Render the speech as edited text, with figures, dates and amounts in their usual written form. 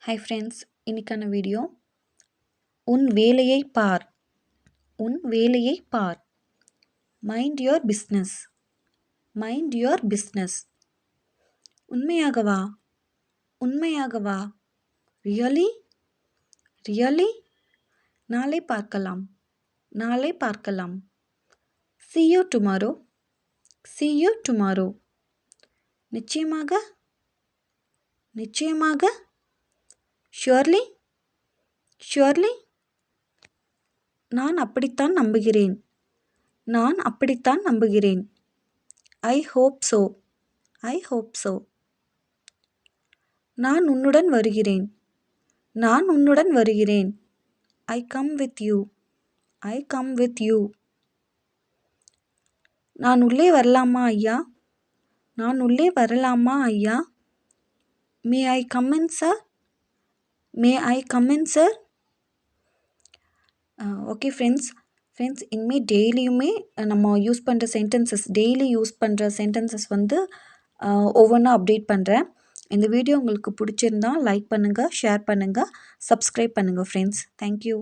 Hi friends, இன்னைக்கான video உன் வேலையை பார், உன் வேலையை பார். Mind your business, mind your business. உண்மையாகவா, உண்மையாகவா, ரியலி, ரியலி. நாளை பார்க்கலாம், நாளை பார்க்கலாம். see you tomorrow, see you tomorrow. நிச்சயமாக, நிச்சயமாக. surely, surely. நான் அப்படித்தான் நம்புகிறேன், நான் அப்படித்தான் நம்புகிறேன். I hope so, I hope so. நான் உன்னுடன் வருகிறேன், நான் உன்னுடன் வருகிறேன். I come with you, I come with you. நான் உள்ளே வரலாமா ஐயா, நான் உள்ளே வரலாமா ஐயா. May I come in sir, may I come in sir. Okay friends, இனிமேல் டெய்லியுமே நம்ம யூஸ் பண்ணுற சென்டென்சஸ், டெய்லி யூஸ் பண்ணுற சென்டென்சஸ் வந்து ஒவ்வொன்றா அப்டேட் பண்ணுறேன். இந்த வீடியோ உங்களுக்கு பிடிச்சிருந்தா லைக் பண்ணுங்கள், ஷேர் பண்ணுங்கள், சப்ஸ்கிரைப் பண்ணுங்கள் ஃப்ரெண்ட்ஸ். தேங்க்யூ.